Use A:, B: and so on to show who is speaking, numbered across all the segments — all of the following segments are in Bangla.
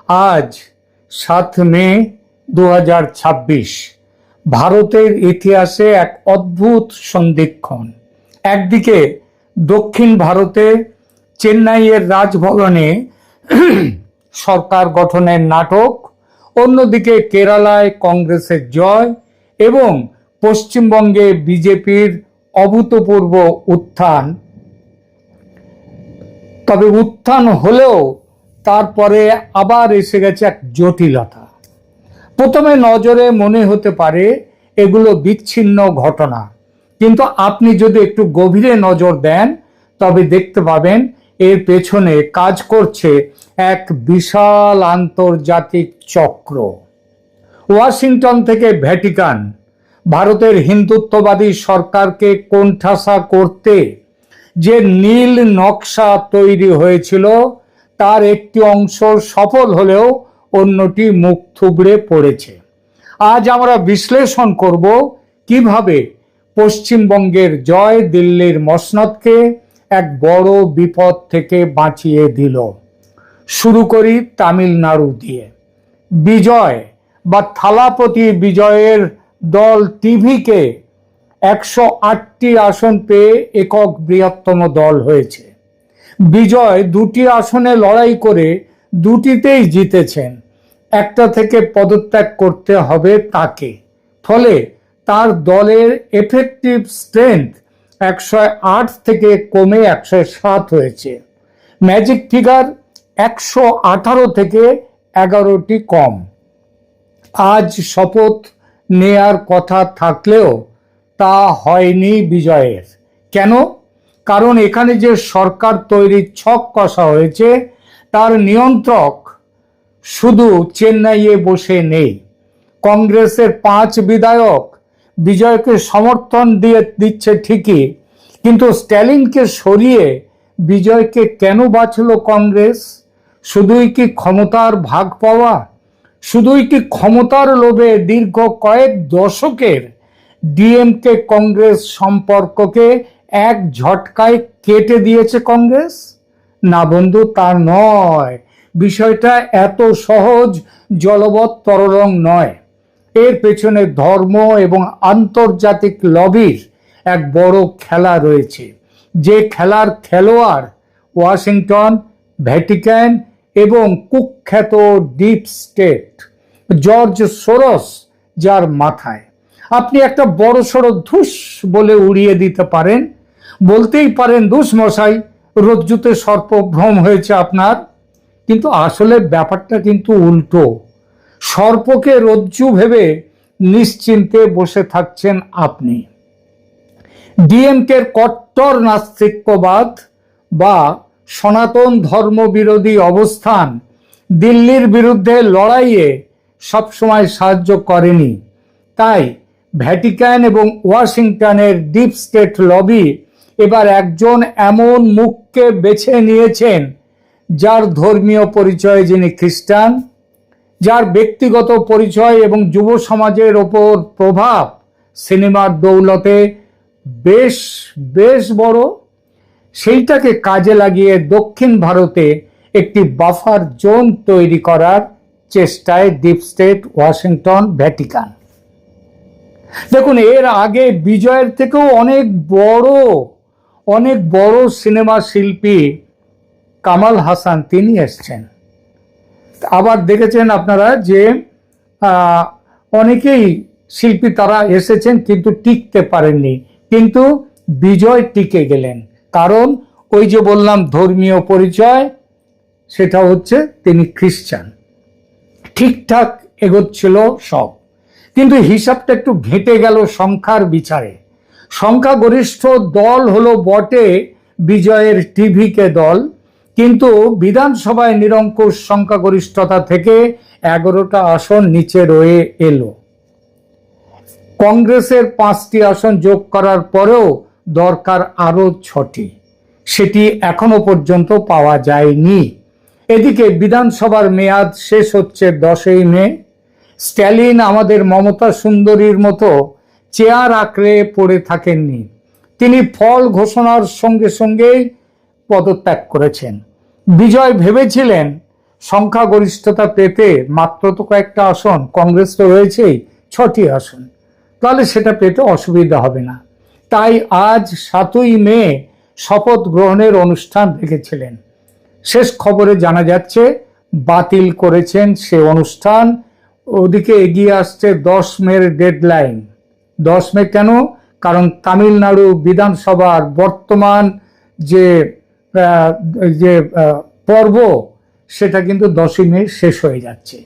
A: আজ 7 মে 2026 ভারতের ইতিহাসে এক অদ্ভুত সন্ধিক্ষণ। একদিকে দক্ষিণ ভারতে চেন্নাইয়ের রাজভবনে সরকার গঠনের নাটক, অন্যদিকে কেরালায় কংগ্রেসের জয় এবং পশ্চিমবঙ্গে বিজেপির অভূতপূর্ব উত্থান। তবে উত্থান হলেও তারপরে আবার এসে গেছে এক জটিলতা। প্রথমে নজরে মনে হতে পারে এগুলো বিচ্ছিন্ন ঘটনা, কিন্তু আপনি যদি একটু গভীরে নজর দেন তবে দেখতে পাবেন এর পেছনে কাজ করছে এক বিশাল আন্তর্জাতিক চক্র। ওয়াশিংটন থেকে ভ্যাটিকান ভারতের হিন্দুত্ববাদী সরকারকে কোণঠাসা করতে যে নীল নকশা তৈরি হয়েছিল তার একটি অংশ সফল হলেও অন্যটি মুখ থুবড়ে পড়েছে। আজ আমরা বিশ্লেষণ করব কিভাবে পশ্চিমবঙ্গের জয় দিল্লির মসনদকে এক বড় বিপদ থেকে বাঁচিয়ে দিল। শুরু করি তামিলনাড়ু দিয়ে। বিজয় বা থালাপতি বিজয়ের দল টিভিকে 108টি আসন পেয়ে একক বৃহত্তম দল হয়েছে। বিজয় 2টি আসনে লড়াই করে 2টিতেই জিতেছেন। একটা থেকে পদত্যাগ করতে হবে তাকে, ফলে তার দলের এফেক্টিভ স্ট্রেংথ 108 থেকে কমে 107 হয়েছে। ম্যাজিক ফিগার 118 থেকে 11টি কম। আজ শপথ নেয়ার কথা থাকলেও তা হয়নি বিজয়ের। কেন? কারণ এখানে যে সরকার তৈরির ছক কষা হয়েছে তার নিয়ন্ত্রক শুধু চেন্নাইয়ে বসে নেই। কংগ্রেসের 5 বিধায়ক বিজয়কে সমর্থন দিচ্ছে ঠিকই, কিন্তু স্ট্যালিনকে সরিয়ে বিজয়কে কেন বাঁচল কংগ্রেস? শুধুই কি ক্ষমতার ভাগ পাওয়া? শুধুই কি ক্ষমতার লোভে দীর্ঘ কয়েক দশকের ডিএমকে কংগ্রেস সম্পর্ককে এক ঝটকায় কেটে দিয়েছে কংগ্রেস? না বন্ধু, তা নয়। বিষয়টা এত সহজ জলবৎ তরলং নয়। এর পেছনে ধর্ম এবং আন্তর্জাতিক লবির এক বড় খেলা রয়েছে, যে খেলার খেলোয়াড় ওয়াশিংটন, ভ্যাটিকান এবং কুখ্যাত ডিপ স্টেট, জর্জ সোরস যার মাথায়। আপনি একটা বড় সড়ো ধুস বলে উড়িয়ে দিতে পারেন, বলতেই পারেন ধুস মশাই, রজ্জুতে সর্পভ্রম হয়েছে আপনার। কিন্তু আসলে ব্যাপারটা কিন্তু উল্টো। সর্পকে রজ্জু ভেবে নিশ্চিন্তে বসে থাকছেন আপনি। ডিএমকের কট্টর নাস্তিক্যবাদ বা সনাতন ধর্ম বিরোধী অবস্থান দিল্লির বিরুদ্ধে লড়াইয়ে সবসময় সাহায্য করেনি। তাই ভ্যাটিকান এবং ওয়াশিংটনের ডিপ স্টেট লবি এবার একজন এমন মুখকে বেছে নিয়েছেন যার ধর্মীয় পরিচয় যিনি খ্রিস্টান, যার ব্যক্তিগত পরিচয় এবং যুব সমাজের ওপর প্রভাব সিনেমার দৌলতে বেশ বেশ বড়, সেইটাকে কাজে লাগিয়ে দক্ষিণ ভারতে একটি বাফার জোন তৈরি করার চেষ্টায় ডিপ স্টেট, ওয়াশিংটন, ভ্যাটিকান। দেখুন, এর আগে বিজয়ের থেকেও অনেক বড় সিনেমা শিল্পী কামাল হাসান তিনি এসছেন। আবার দেখেছেন আপনারা যে অনেকেই শিল্পী তারা এসেছেন কিন্তু টিকতে পারেননি, কিন্তু বিজয় টিকে গেলেন। কারণ ওই যে বললাম ধর্মীয় পরিচয়, সেটা হচ্ছে তিনি খ্রিস্টান। ঠিকঠাক এগোচ্ছিল সব, কিন্তু হিসাবটা একটু ঘেঁটে গেল সংখ্যার বিচারে। সংখ্যাগরিষ্ঠ দল হলো বটে বিজয়ের টিভিকে দল, কিন্তু বিধানসভায় নিরঙ্কুশ সংখ্যাগরিষ্ঠতা থেকে 11টা আসন নিচে রয়ে এলো। কংগ্রেসের 5টি আসন যোগ করার পরেও দরকার আরো 6টি, সেটি এখনো পর্যন্ত পাওয়া যায়নি। এদিকে বিধানসভার মেয়াদ শেষ হচ্ছে 10ই মে। স্ট্যালিন আমাদের মমতা সুন্দরীর মতো চেয়ার আঁকড়ে পড়ে থাকেননি। তিনি ফল ঘোষণার সঙ্গে সঙ্গেই পদত্যাগ করেছেন। বিজয় ভেবেছিলেন সংখ্যাগরিষ্ঠতা পেতে মাত্র তো কয়েকটা আসন, কংগ্রেস তো রয়েছেই 6টি আসন, তাহলে সেটা পেতে অসুবিধা হবে না। তাই আজ 7ই মে শপথ গ্রহণের অনুষ্ঠান রেখেছিলেন। শেষ খবরে জানা যাচ্ছে বাতিল করেছেন সে অনুষ্ঠান। ওদিকে এগিয়ে আসছে 10 মের ডেডলাইন। 10 মে কেন? কারণ তামিলনাড়ু বিধানসভার বর্তমান যে যে পর্ব, সেটা কিন্তু 10ই মে শেষ হয়ে যাচ্ছে।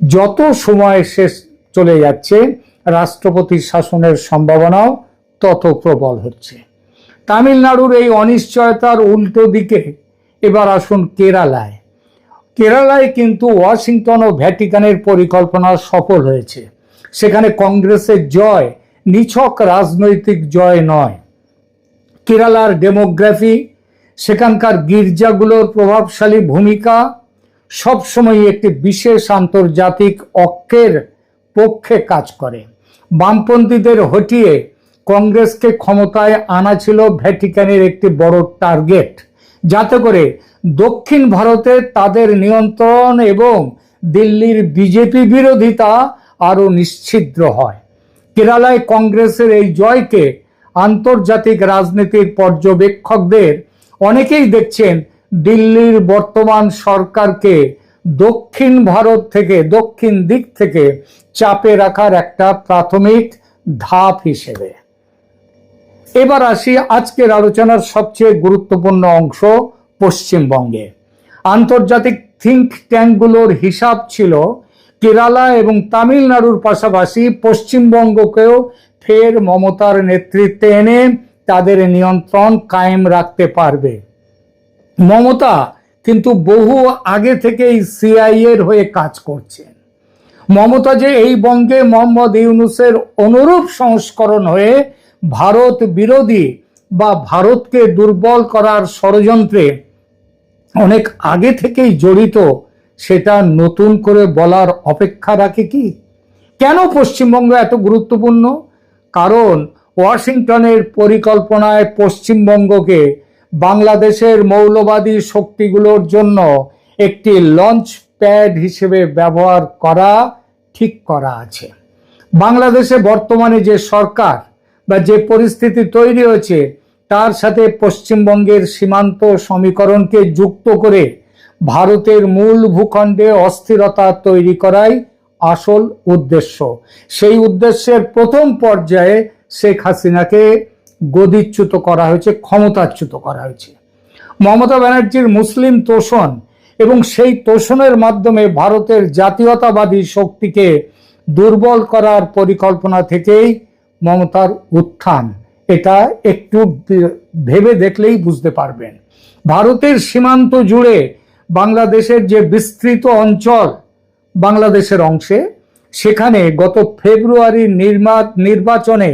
A: যত সময় শেষ চলে যাচ্ছে, রাষ্ট্রপতির শাসনের সম্ভাবনাও তত প্রবল হচ্ছে। তামিলনাড়ুর এই অনিশ্চয়তার উল্টো দিকে এবার আসুন কেরালায়। কেরালায় কিন্তু ওয়াশিংটন ও ভ্যাটিকানের পরিকল্পনা সফল হয়েছে। সেখানে কংগ্রেসের জয় নিছক রাজনৈতিক জয় নয়। কেরালার ডেমোগ্রাফি, সেখানকার গির্জাগুলোর প্রভাবশালী ভূমিকা সবসময় একটি বিশেষ আন্তর্জাতিক অক্ষের পক্ষে কাজ করে। বামপন্থীদের হটিয়ে কংগ্রেসকে ক্ষমতায় আনা ছিল ভ্যাটিকানের একটি বড় টার্গেট, যাতে করে দক্ষিণ ভারতে তাদের নিয়ন্ত্রণ এবং দিল্লির বিজেপি বিরোধিতা আরো নিশ্ছিদ্র হয়। কেরালায় কংগ্রেসের এই জয়কে আন্তর্জাতিক রাজনীতির পর্যবেক্ষকদের অনেকেই দেখছেন দিল্লির বর্তমান সরকারকে দক্ষিণ ভারত থেকে, দক্ষিণ দিক থেকে চাপে রাখার একটা প্রাথমিক ধাপ হিসেবে। এবার আসি আজকের আলোচনার সবচেয়ে গুরুত্বপূর্ণ অংশ, পশ্চিমবঙ্গে। আন্তর্জাতিক থিঙ্ক ট্যাঙ্কগুলোর হিসাব ছিল কেরালা এবং তামিলনাড়ুর পাশাপাশি পশ্চিমবঙ্গকেও ফের মমতার নেতৃত্বে এনে তাদের নিয়ন্ত্রণ কায়েম রাখতে পারবে। মমতা কিন্তু বহু আগে থেকেই সিআইএর হয়ে কাজ করছেন। মমতা যে এই বঙ্গে মোহাম্মদ ইউনূসের অনুরূপ সংস্করণ হয়ে ভারত বিরোধী বা ভারতকে দুর্বল করার ষড়যন্ত্রে অনেক আগে থেকেই জড়িত, সেটা নতুন করে বলার অপেক্ষা রাখে কি? কেন পশ্চিমবঙ্গ এত গুরুত্বপূর্ণ? কারণ ওয়াশিংটনের পরিকল্পনায় পশ্চিমবঙ্গকে বাংলাদেশের মৌলবাদী শক্তিগুলোর জন্য একটি লঞ্চ প্যাড হিসেবে ব্যবহার করা ঠিক করা আছে। বাংলাদেশে বর্তমানে যে সরকার বা যে পরিস্থিতি তৈরি হয়েছে, তার সাথে পশ্চিমবঙ্গের সীমান্ত সমীকরণকে যুক্ত করে ভারতের মূল ভূখণ্ডে অস্থিরতা তৈরি করাই আসল উদ্দেশ্য। সেই উদ্দেশ্যের প্রথম পর্যায়ে শেখ হাসিনাকে গদিচ্যুত করা হয়েছে, ক্ষমতাচ্যুত করা হয়েছে। মমতা ব্যানার্জির মুসলিম তোষণ এবং সেই তোষণের মাধ্যমে ভারতের জাতীয়তাবাদী শক্তিকে দুর্বল করার পরিকল্পনা থেকেই মমতার উত্থান। এটা একটু ভেবে দেখলেই বুঝতে পারবেন। ভারতের সীমান্ত জুড়ে বাংলাদেশের যে বিস্তৃত অঞ্চল, বাংলাদেশের অংশে, সেখানে গত ফেব্রুয়ারির নির্বাচনে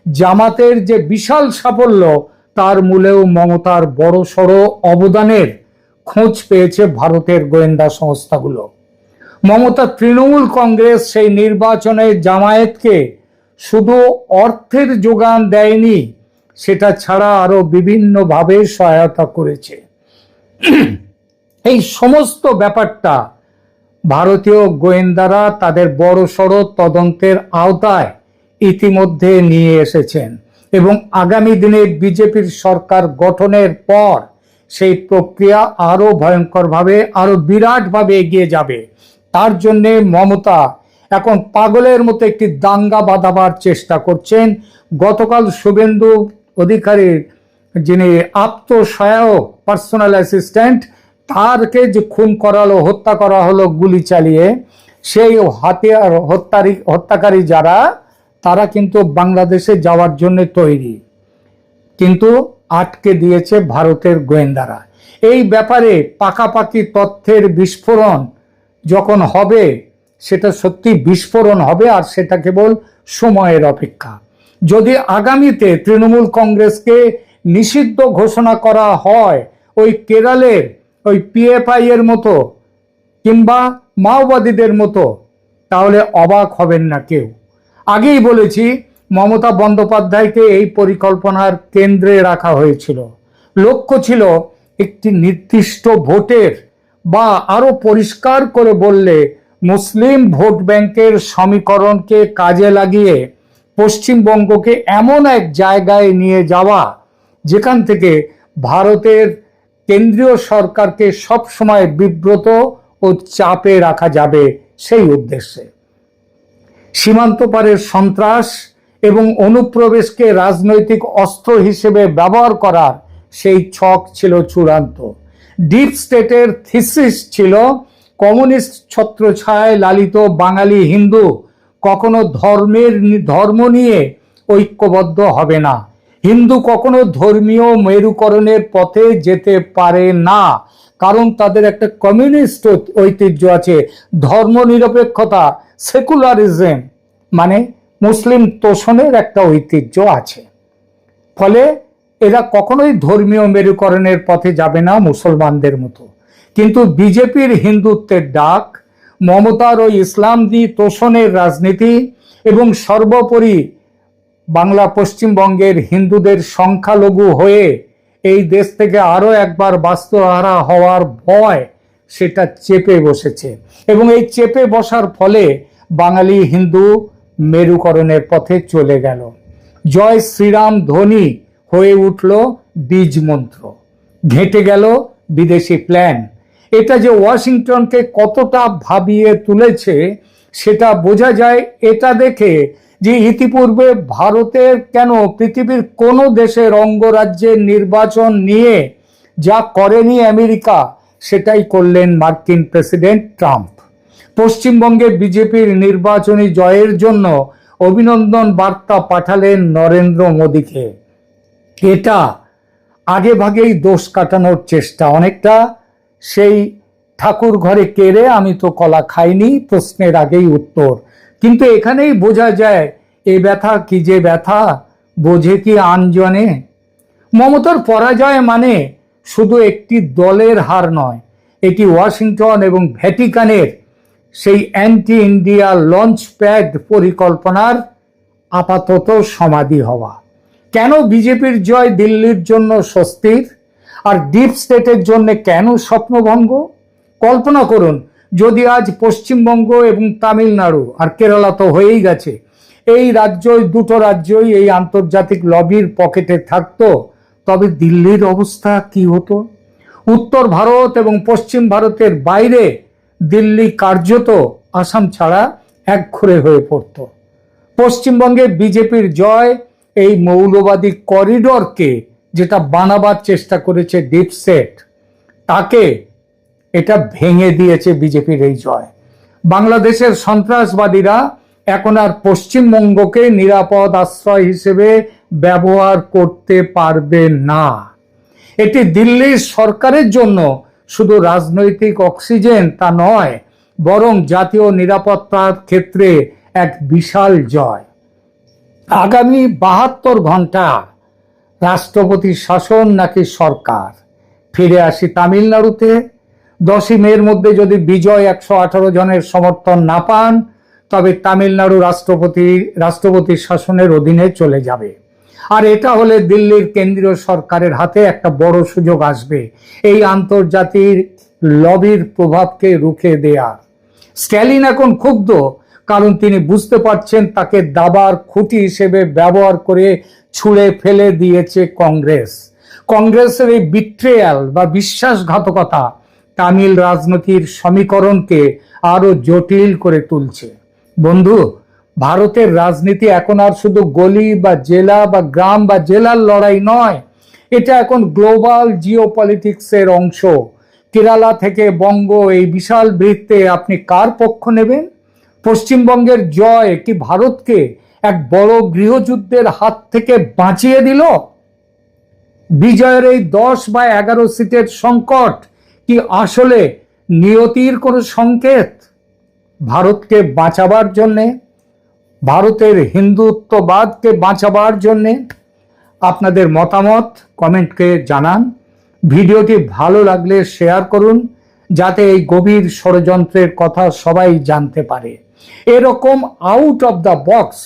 A: জামাতের যে বিশাল সাফল্য, তার মূলেও মমতার বড়সড় অবদানের খোঁজ পেয়েছে ভারতের গোয়েন্দা সংস্থাগুলো। মমতা তৃণমূল কংগ্রেস সেই নির্বাচনে জামায়াতকে শুধু অর্থের যোগান দেয়নি, সেটা ছাড়া আরো বিভিন্নভাবে সহায়তা করেছে। এই সমস্ত ব্যাপারটা ভারতীয় গোয়েন্দারা তাদের বড়সড় তদন্তের আওতায় ইতিমধ্যে নিয়ে এসেছেন এবং আগামী দিনে বিজেপির সরকার গঠনের পর সেই প্রক্রিয়া আরো ভয়ঙ্করভাবে, আরো বিরাটভাবে এগিয়ে যাবে। তার জন্য মমতা এখন পাগলের মতো একটি দাঙ্গা বাঁধাবার চেষ্টা করছেন। গতকাল শুভেন্দু অধিকারীর যিনি আত্মসহায়ক পার্সোনাল অ্যাসিস্ট্যান্ট, তারকে যে খুন করালো, হত্যা করা হলো গুলি চালিয়ে, সেই হত্যাকারী যারা, তারা কিন্তু বাংলাদেশে যাওয়ার জন্য তৈরি, কিন্তু আটকে দিয়েছে ভারতের গোয়েন্দারা। এই ব্যাপারে পাকাপাকি তথ্যের বিস্ফোরণ যখন হবে, সেটা সত্যি বিস্ফোরণ হবে, আর সেটা কেবল সময়ের অপেক্ষা। যদি আগামীতে তৃণমূল কংগ্রেসকে নিষিদ্ধ ঘোষণা করা হয় ওই কেরলের ওই পিএফআই এর মতো কিংবা মাওবাদীদের মতো, তাহলে অবাক হবেন না কেউ। আগেই বলেছি, মমতা বন্দ্যোপাধ্যায়কে এই পরিকল্পনার কেন্দ্রে রাখা হয়েছিল। লক্ষ্য ছিল একটি নির্দিষ্ট ভোটের বা আরো পরিষ্কার করে বললে মুসলিম ভোট ব্যাংকের সমীকরণকে কাজে লাগিয়ে পশ্চিমবঙ্গকে এমন এক জায়গায় নিয়ে যাওয়া যেখান থেকে ভারতের কেন্দ্রীয় সরকারকে সবসময় বিব্রত ও চাপে রাখা যাবে সেই উদ্দেশ্যে। সীমান্ত পারের সন্ত্রাস এবং অনুপ্রবেশকে রাজনৈতিক অস্ত্র হিসেবে ব্যবহার করার সেই ছক ছিল চূড়ান্ত। ডিপ স্টেটের থিসিস ছিল কমিউনিস্ট ছত্রছায়ায় লালিত বাঙালি হিন্দু কখনো ধর্ম নিয়ে ঐক্যবদ্ধ হবে না। হিন্দু কখনো ধর্মীয় মেরুকরণের পথে যেতে পারে না, কারণ তাদের একটা কমিউনিস্ট ঐতিহ্য আছে, ধর্মনিরপেক্ষতা, সেকুলারিজম মানে মুসলিম তোষণের একটা ঐতিহ্য আছে। ফলে এরা কখনোই ধর্মীয় মেরুকরণের পথে যাবে না মুসলমানদের মতো। কিন্তু বিজেপির হিন্দুত্বের ডাক, মমতার ওই ইসলামী তোষণের রাজনীতি এবং সর্বোপরি বাংলা পশ্চিমবঙ্গের হিন্দুদের সংখ্যালঘু হয়ে এই দেশ থেকে আরো একবার বাস্তুহারা হওয়ার ভয় সেটা চেপে বসেছে এবং এই চেপে বসার ফলে বাঙালি হিন্দু মেরুকরণের পথে চলে গেল। জয় শ্রীরাম ধ্বনি হয়ে উঠল বীজ মন্ত্র, ঘেঁটে গেল বিদেশি প্ল্যান। এটা যে ওয়াশিংটনকে কতটা ভাবিয়ে তুলেছে সেটা বোঝা যায় এটা দেখে যে ইতিপূর্বে ভারতের কেন পৃথিবীর কোনো দেশের অঙ্গরাজ্যের নির্বাচন নিয়ে যা করেনি আমেরিকা সেটাই করলেন মার্কিন প্রেসিডেন্ট ট্রাম্প। পশ্চিমবঙ্গে বিজেপির নির্বাচনী জয়ের জন্য অভিনন্দন বার্তা পাঠালেন নরেন্দ্র মোদীকে। এটা আগে ভাগেই দোষ কাটানোর চেষ্টা, অনেকটা সেই ঠাকুর ঘরে কেড়ে আমি তো কলা খাইনি প্রশ্নের আগেই উত্তর। কিন্তু এখানেই বোঝা যায় এ ব্যথা কি যে ব্যথা, বোঝে কি আনজনে। মমতার পরাজয় মানে শুধু একটি দলের হার নয়, এটি ওয়াশিংটন এবং ভ্যাটিকানের সেই অ্যান্টি ইন্ডিয়া লঞ্চ প্যাড পরিকল্পনার আপাতত সমাধি হওয়া। কেন বিজেপির জয় দিল্লির জন্য স্বস্তির আর ডিপ স্টেটের জন্য কেন স্বপ্নভঙ্গ? কল্পনা করুন যদি আজ পশ্চিমবঙ্গ এবং তামিলনাড়ু আর কেরালা তো হয়েই গেছে, এই দুটো রাজ্যই এই আন্তর্জাতিক লবির পকেটে থাকতো, তবে দিল্লির অবস্থা কি হতো? উত্তর ভারত এবং পশ্চিম ভারতের বাইরে দিল্লি কার্যত আসাম ছাড়া একঘরে হয়ে পড়ত। পশ্চিমবঙ্গে বিজেপির জয় এই মৌলবাদী করিডরকে যেটা বানাবার চেষ্টা করেছে ডিপ স্টেট, তাকে এটা ভেঙে দিয়েছে বিজেপির এই জয়। বাংলাদেশের সন্ত্রাসবাদীরা এখন আর পশ্চিমবঙ্গকে নিরাপদ আশ্রয় হিসেবে ব্যবহার করতে পারবে না। এটি দিল্লির সরকারের জন্য শুধু রাজনৈতিক অক্সিজেন তা নয়, বরং জাতীয় নিরাপত্তার ক্ষেত্রে এক বিশাল জয়। আগামী 72 ঘন্টা রাষ্ট্রপতি শাসন নাকি সরকার? ফিরে আসি তামিলনাড়ুতে। 10ই মের মধ্যে যদি বিজয় 118 জনের সমর্থন না পান, তবে তামিলনাড়ু রাষ্ট্রপতি শাসনের অধীনে চলে যাবে। আর এটা হলে দিল্লির কেন্দ্রীয় সরকারের হাতে একটা বড় সুযোগ আসবে এই আন্তর্জাতিক লবির প্রভাবকে রুখে দেয়া। স্ট্যালিন এখন ক্ষুব্ধ, কারণ তিনি বুঝতে পারছেন তাকে দাবার খুঁটি হিসেবে ব্যবহার করে ছুঁড়ে ফেলে দিয়েছে কংগ্রেস। কংগ্রেসের এই বিট্রেয়াল বা বিশ্বাসঘাতকতা তামিল রাজনীতির সমীকরণকে আরো জটিল করে তুলছে। বন্ধু, ভারতের রাজনীতি এখন আর শুধু গলি বা জেলা বা গ্রাম বা জেলার লড়াই নয়, এটা এখন গ্লোবাল জিওপলিটিক্সের অংশ। কেরালা থেকে বঙ্গ এই বিশাল বৃত্তে আপনি কার পক্ষ নেবেন? পশ্চিমবঙ্গের জয় কি ভারতকে এক বড় গৃহযুদ্ধের হাত থেকে বাঁচিয়ে দিল? বিজয়ের এই 10 বা 11 সিটের সংকট কি আসলে নিয়তির কোনো সংকেত? ভারতকে বাঁচাবার জন্যে, ভারতের হিন্দুত্ববাদকে বাঁচাবার জন্যে? আপনাদের মতামত কমেন্টকে জানান। ভিডিওটি ভালো লাগলে শেয়ার করুন, যাতে এই গভীর ষড়যন্ত্রের কথা সবাই জানতে পারে। এরকম আউট অফ দ্য বক্স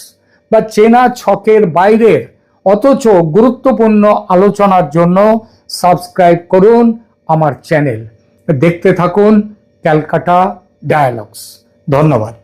A: বা চেনা ছকের বাইরের অথচ গুরুত্বপূর্ণ আলোচনার জন্য সাবস্ক্রাইব করুন আমার চ্যানেল। দেখতে থাকুন ক্যালকাটা ডায়ালগস। ধন্যবাদ।